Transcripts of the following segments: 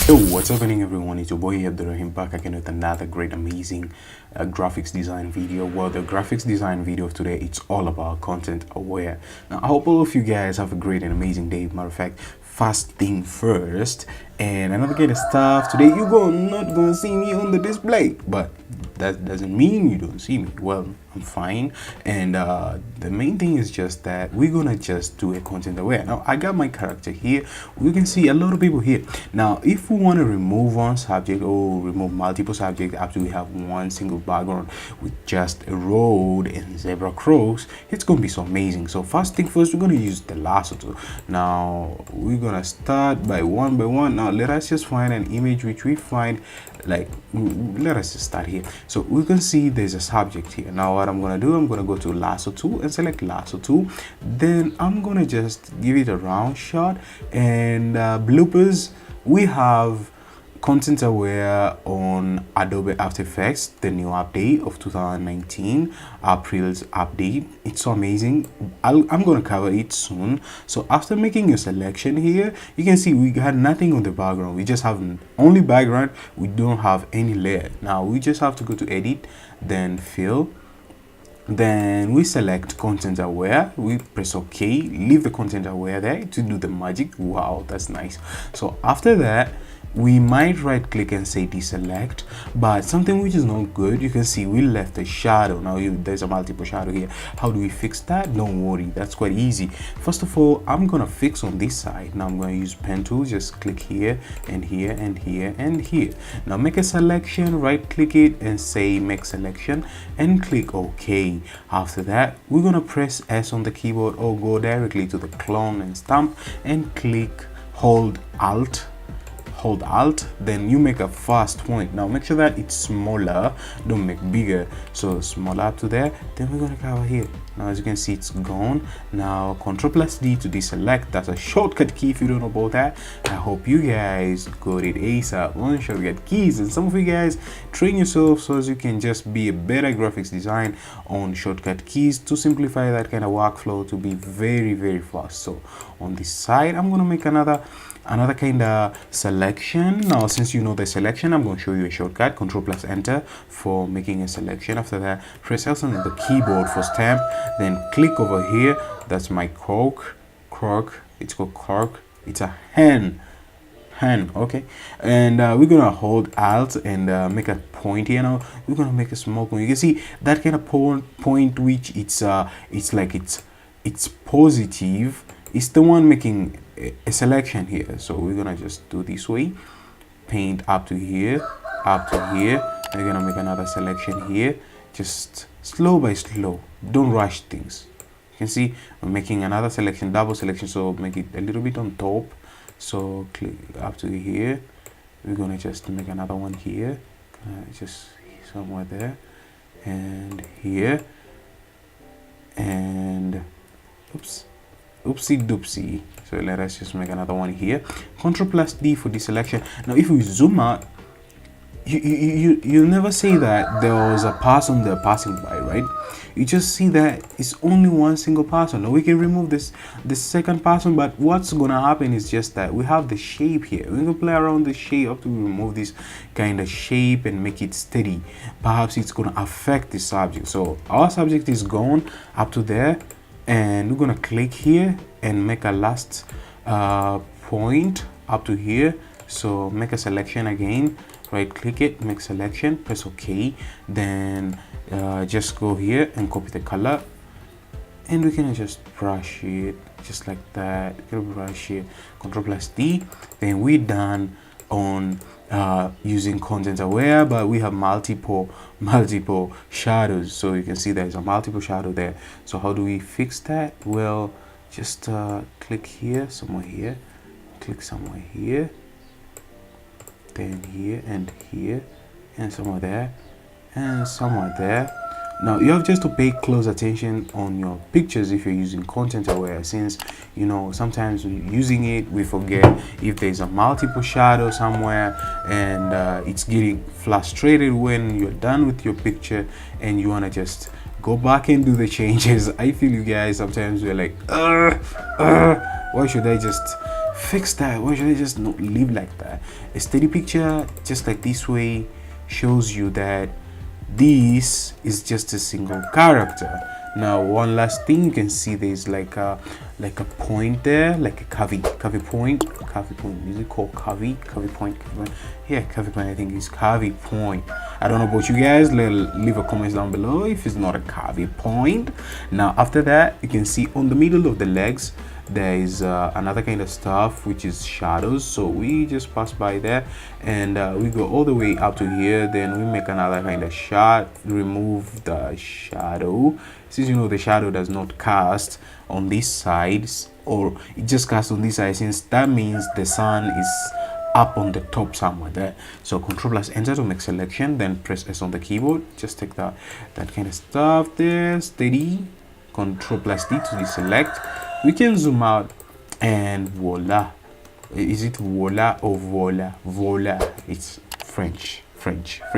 Yo, what's happening everyone? It's your boy Abdurrahim back again with another great amazing graphics design video. Well, the graphics design video of today, it's all about content aware. Now I hope all of you guys have a great and amazing day. Matter of fact, first thing first, and another kind of stuff today, not gonna see me on the display, but that doesn't mean you don't see me. Well, I'm fine, and the main thing is just that we're gonna just do a content aware. Now I got my character here. We can see a lot of people here. Now if we want to remove one subject or remove multiple subjects after we have one single background with just a road and zebra cross, it's gonna be so amazing. So first thing first, we're gonna use the lasso tool. Now we're gonna start by one. Now let us just find an image which we find, like, let us just start here. So we can see there's a subject here. Now what I'm gonna do, I'm gonna go to lasso tool and select lasso tool. Then I'm gonna just give it a round shot, and bloopers, we have content aware on Adobe After Effects, the new update of 2019, April's update. It's so amazing. I'm gonna cover it soon. So after making your selection here, you can see we got nothing on the background. We just have only background. We don't have any layer. Now we just have to go to edit, then fill. Then we select content aware, we press OK, leave the content aware there to do the magic. Wow, that's nice. So after that, we might right click and say deselect, but something which is not good, you can see we left a shadow. Now there's a multiple shadow here. How do we fix that? Don't worry, that's quite easy. First of all, I'm gonna fix on this side. Now I'm going to use pen tool, just click here and here and here and here. Now make a selection, right click it and say make selection and click OK. After that, we're gonna press S on the keyboard or go directly to the clone and stamp and click, hold alt, then you make a fast point. Now make sure that it's smaller, don't make bigger. So smaller up to there, then we're gonna cover here. Now as you can see, it's gone. Now Ctrl+D to deselect. That's a shortcut key if you don't know about that. I hope you guys got it ASAP on shortcut keys, and some of you guys train yourself so as you can just be a better graphics design on shortcut keys to simplify that kind of workflow to be very fast. So on this side, I'm gonna make another kind of selection. Now since you know the selection, I'm going to show you a shortcut, Ctrl+Enter for making a selection. After that, press L on the keyboard for stamp, then click over here. That's my cork, it's called cork, it's a hen, okay. And we're gonna hold alt and make a point here. Now we're gonna make a small point. You can see that kind of point which it's like it's positive. It's the one making a selection here. So we're gonna just do this way, paint up to here. We're gonna make another selection here, just slow by slow, don't rush things. You can see we're making another selection, double selection, so make it a little bit on top. So click up to here. We're gonna just make another one here, just somewhere there and here, and oopsie doopsie. So let us just make another one here. Ctrl+D for deselection. Now if we zoom out, you'll never say that there was a person there passing by, right? You just see that it's only one single person. Now we can remove this second person, but what's gonna happen is just that we have the shape here. We can play around the shape up to remove this kind of shape and make it steady. Perhaps it's gonna affect the subject. So our subject is gone up to there, and we're gonna click here and make a last point up to here. So make a selection again, right click it, make selection, press OK, then just go here and copy the color, and we can just brush it just like that. Brush it, Ctrl+D. Then we're done on using content aware, but we have multiple shadows. So you can see there's a multiple shadow there. So how do we fix that? Well, just click here, somewhere here, click somewhere here, then here and here, and somewhere there and somewhere there. Now you have just to pay close attention on your pictures if you're using content aware, since you know sometimes using it we forget if there's a multiple shadow somewhere, and it's getting frustrated when you're done with your picture and you want to just go back and do the changes. I feel you guys sometimes we're like why should I just fix that? Why should I just not leave like that? A steady picture just like this way shows you that this is just a single character. Now one last thing, you can see there's like a point there, like a curvy point. Is it called curvy point? Yeah, curvy point. I think it's curvy point. I don't know about you guys. Leave a comment down below if it's not a curvy point. Now after that, you can see on the middle of the legs there is another kind of stuff, which is shadows. So we just pass by there and we go all the way up to here, then we make another kind of shot, remove the shadow. Since you know the shadow does not cast on these sides, or it just casts on this side, since that means the sun is up on the top somewhere there. So Control plus Enter to make selection, then press S on the keyboard. Just take that kind of stuff there, steady. Control plus D to deselect. We can zoom out and voila. Is it voila or voila? Voila. It's French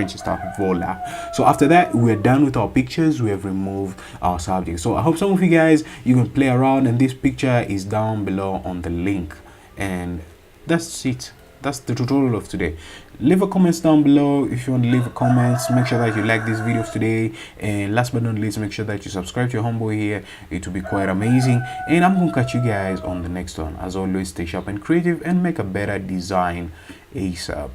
stuff, voila. So after that, we're done with our pictures. We have removed our subject. So I hope some of you guys, you can play around, and this picture is down below on the link. And that's it. That's the tutorial of today. Leave a comments down below if you want to leave a comments. Make sure that you like this video today, and last but not least, make sure that you subscribe to your homeboy here. It will be quite amazing, and I'm gonna catch you guys on the next one. As always, stay sharp and creative and make a better design ASAP.